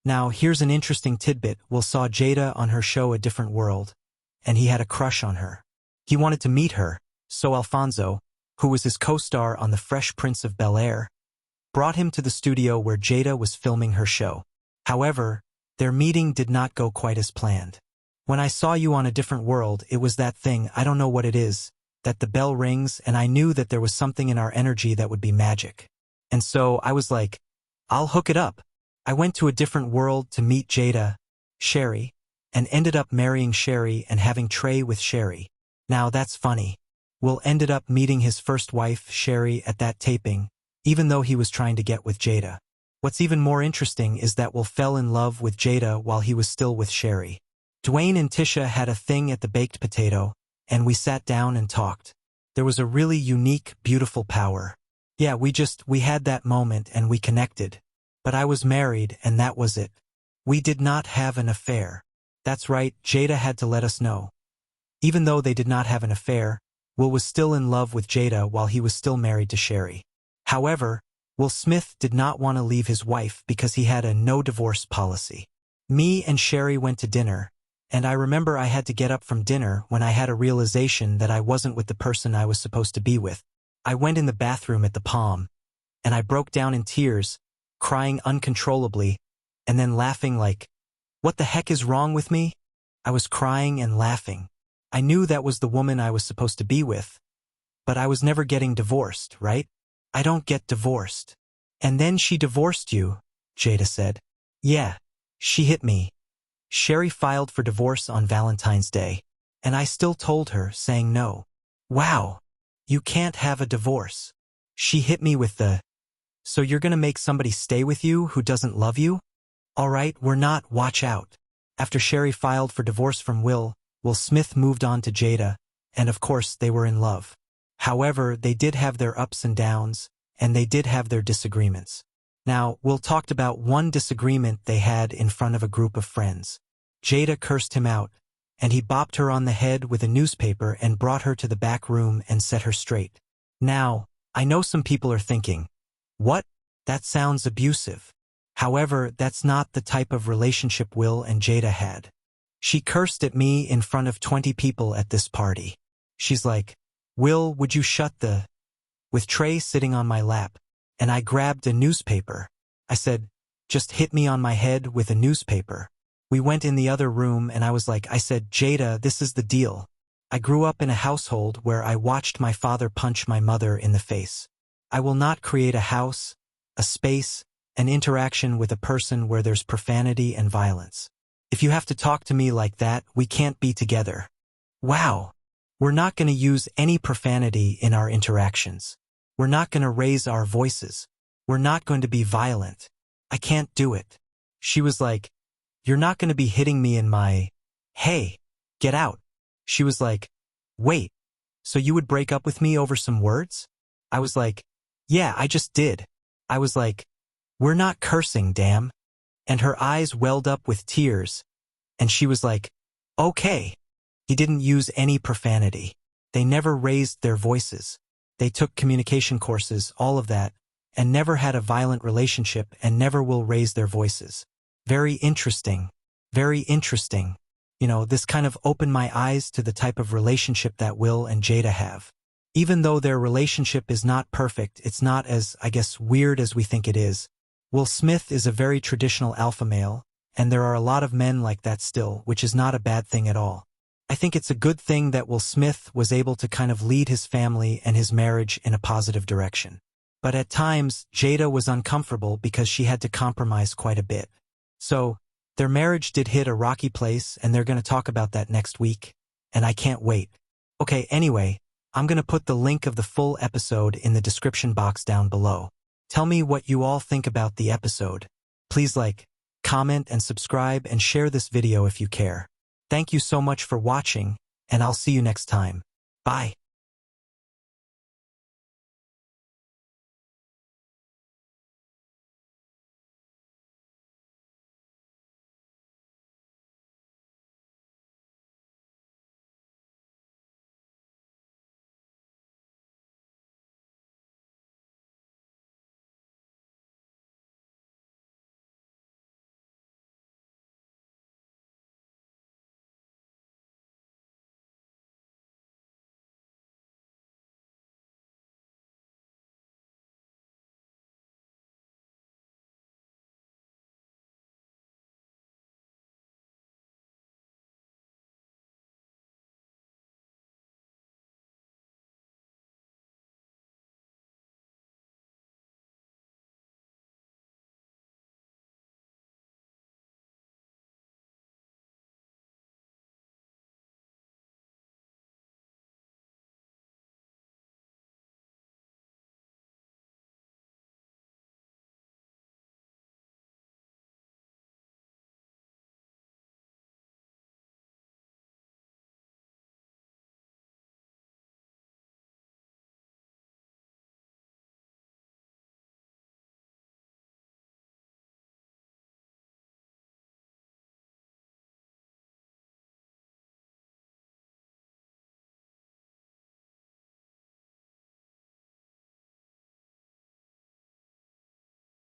Now, here's an interesting tidbit. Will saw Jada on her show A Different World, and he had a crush on her. He wanted to meet her, so Alfonso, who was his co-star on The Fresh Prince of Bel-Air, brought him to the studio where Jada was filming her show. However, their meeting did not go quite as planned. When I saw you on A Different World, it was that thing, I don't know what it is, that the bell rings and I knew that there was something in our energy that would be magic. And so I was like, I'll hook it up. I went to A Different World to meet Jada, Cherie, and ended up marrying Cherie and having Trey with Cherie. Now that's funny. Will ended up meeting his first wife, Cherie, at that taping, even though he was trying to get with Jada. What's even more interesting is that Will fell in love with Jada while he was still with Cherie. Dwayne and Tisha had a thing at the Baked Potato, and we sat down and talked. There was a really unique, beautiful power. Yeah, we had that moment and we connected. But I was married and that was it. We did not have an affair. That's right, Jada had to let us know. Even though they did not have an affair, Will was still in love with Jada while he was still married to Cherie. However, Will Smith did not want to leave his wife because he had a no-divorce policy. Me and Cherie went to dinner, and I remember I had to get up from dinner when I had a realization that I wasn't with the person I was supposed to be with. I went in the bathroom at the Palm, and I broke down in tears, crying uncontrollably, and then laughing like, what the heck is wrong with me? I was crying and laughing. I knew that was the woman I was supposed to be with, but I was never getting divorced, right? I don't get divorced. And then she divorced you, Jada said. Yeah, she hit me. Cherie filed for divorce on Valentine's Day, and I still told her, saying no. Wow, you can't have a divorce. She hit me with the, so you're gonna make somebody stay with you who doesn't love you? All right, we're not, watch out. After Cherie filed for divorce from Will Smith moved on to Jada, and of course they were in love. However, they did have their ups and downs, and they did have their disagreements. Now, Will talked about one disagreement they had in front of a group of friends. Jada cursed him out, and he bopped her on the head with a newspaper and brought her to the back room and set her straight. Now, I know some people are thinking, what? That sounds abusive. However, that's not the type of relationship Will and Jada had. She cursed at me in front of 20 people at this party. She's like, Will, would you shut the... With Trey sitting on my lap, and I grabbed a newspaper. I said, just hit me on my head with a newspaper. We went in the other room and I said, Jada, this is the deal. I grew up in a household where I watched my father punch my mother in the face. I will not create a house, a space, an interaction with a person where there's profanity and violence. If you have to talk to me like that, we can't be together. Wow. We're not going to use any profanity in our interactions. We're not going to raise our voices. We're not going to be violent. I can't do it. She was like, you're not going to be hitting me in my... Hey, get out. She was like, wait, so you would break up with me over some words? I was like, yeah, I just did. I was like, we're not cursing, damn. And her eyes welled up with tears, and she was like, okay. He didn't use any profanity. They never raised their voices. They took communication courses, all of that, and never had a violent relationship and never will raise their voices. Very interesting. Very interesting. You know, this kind of opened my eyes to the type of relationship that Will and Jada have. Even though their relationship is not perfect, it's not as, I guess, weird as we think it is. Will Smith is a very traditional alpha male, and there are a lot of men like that still, which is not a bad thing at all. I think it's a good thing that Will Smith was able to kind of lead his family and his marriage in a positive direction. But at times, Jada was uncomfortable because she had to compromise quite a bit. So, their marriage did hit a rocky place, and they're going to talk about that next week, and I can't wait. Okay, anyway, I'm going to put the link of the full episode in the description box down below. Tell me what you all think about the episode. Please like, comment, and subscribe, and share this video if you care. Thank you so much for watching, and I'll see you next time. Bye.